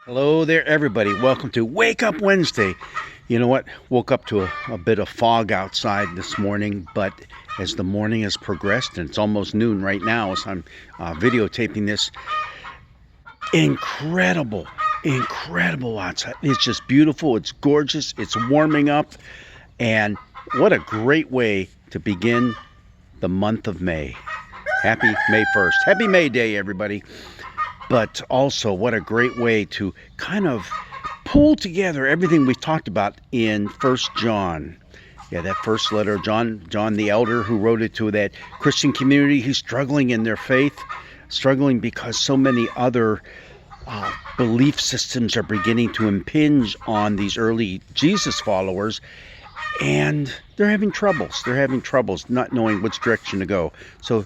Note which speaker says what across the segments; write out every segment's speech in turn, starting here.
Speaker 1: Hello there, everybody. Welcome to Wake Up Wednesday. You know what? Woke up to a bit of fog outside this morning, but as the morning has progressed, and it's almost noon right now as I'm videotaping this, incredible outside. It's just beautiful. It's gorgeous. It's warming up. And what a great way to begin the month of May. Happy May 1st. Happy May Day, everybody. But also, what a great way to kind of pull together everything we've talked about in First John. Yeah, that first letter of John the Elder, who wrote it to that Christian community who's struggling in their faith, struggling because so many other belief systems are beginning to impinge on these early Jesus followers. And they're having troubles. They're having troubles not knowing which direction to go. So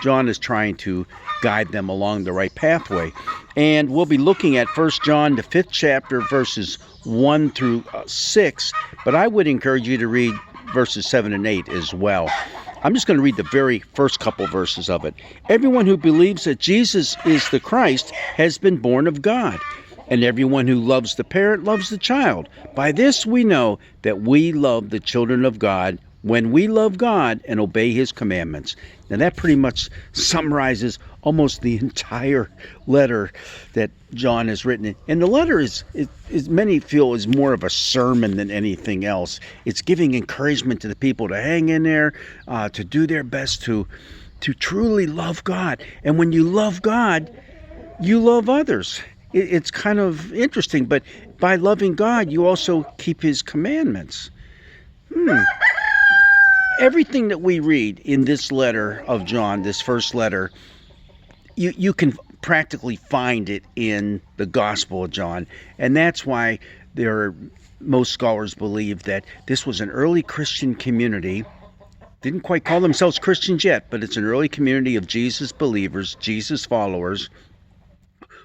Speaker 1: John is trying to guide them along the right pathway. And we'll be looking at 1 John, the 5th chapter, verses 1 through 6. But I would encourage you to read verses 7 and 8 as well. I'm just going to read the very first couple verses of it. Everyone who believes that Jesus is the Christ has been born of God. And everyone who loves the parent loves the child. By this we know that we love the children of God when we love God and obey His commandments. Now that pretty much summarizes almost the entire letter that John has written. And the letter is many feel is more of a sermon than anything else. It's giving encouragement to the people to hang in there, to do their best to truly love God. And when you love God, you love others. It's kind of interesting, but by loving God, you also keep His commandments. Everything that we read in this letter of John, this first letter, you can practically find it in the Gospel of John. And that's why most scholars believe that this was an early Christian community. Didn't quite call themselves Christians yet, but it's an early community of Jesus believers, Jesus followers,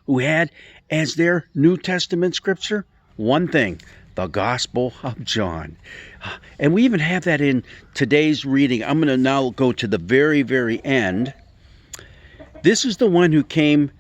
Speaker 1: who had as their New Testament scripture one thing, the Gospel of John. And we even have that in today's reading. I'm going to now go to the very, very end. This is the one who came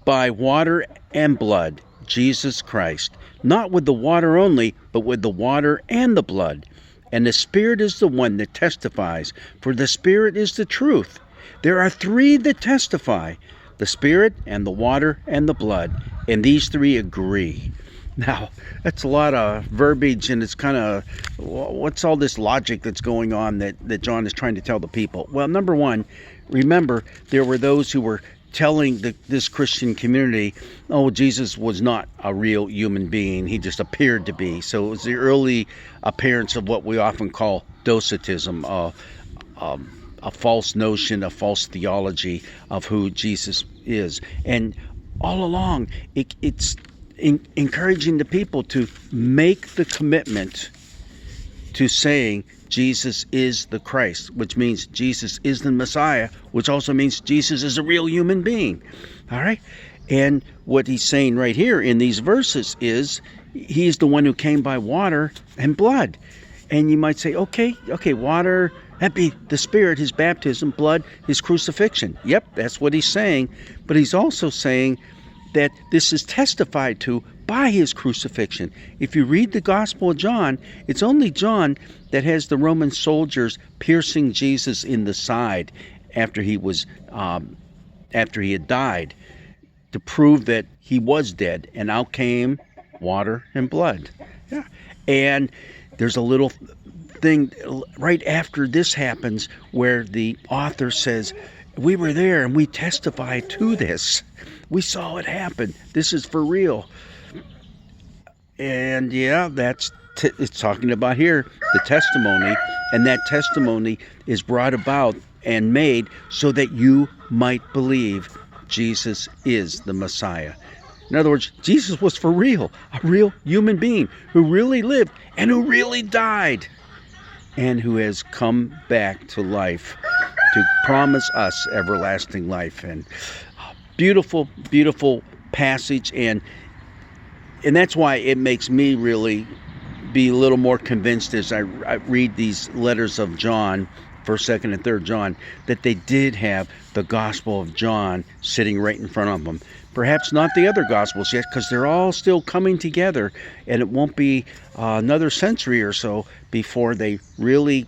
Speaker 1: by water and blood, Jesus Christ. Not with the water only, but with the water and the blood. And the Spirit is the one that testifies, for the Spirit is the truth. There are three that testify, the Spirit and the water and the blood, and these three agree. Now, that's a lot of verbiage, and it's kind of, what's all this logic that's going on that John is trying to tell the people? Well, number one, remember, there were those who were telling this Christian community, oh, Jesus was not a real human being. He just appeared to be. So it was the early appearance of what we often call docetism, a false notion, a false theology of who Jesus is. And all along, it's encouraging the people to make the commitment to saying Jesus is the Christ, which means Jesus is the Messiah, which also means Jesus is a real human being. All right? And what he's saying right here in these verses is he's the one who came by water and blood. And you might say, okay, water, that'd be the Spirit, His baptism, blood, His crucifixion. Yep, that's what he's saying. But he's also saying that this is testified to by His crucifixion. If you read the Gospel of John, it's only John that has the Roman soldiers piercing Jesus in the side after he had died, to prove that He was dead, and out came water and blood. Yeah, and there's a little thing right after this happens where the author says, we were there and we testify to this. We saw it happen. This is for real. And yeah, it's talking about here the testimony, and that testimony is brought about and made so that you might believe Jesus is the Messiah. In other words, Jesus was for real, a real human being who really lived and who really died, and who has come back to life to promise us everlasting life. And beautiful, beautiful passage, and that's why it makes me really be a little more convinced as I read these letters of John, 1st, 2nd, and 3rd John, that they did have the Gospel of John sitting right in front of them. Perhaps not the other Gospels yet, because they're all still coming together, and it won't be another century or so before they really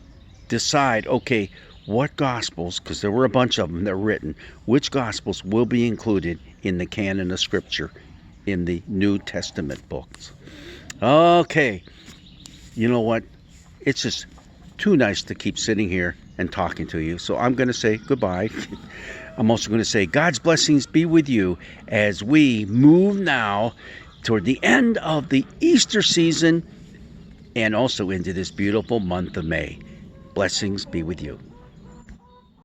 Speaker 1: decide, okay, what Gospels, because there were a bunch of them that were written, which Gospels will be included in the canon of Scripture in the New Testament books. Okay, you know what? It's just too nice to keep sitting here and talking to you, so I'm going to say goodbye. I'm also going to say God's blessings be with you as we move now toward the end of the Easter season and also into this beautiful month of May. Blessings be with you.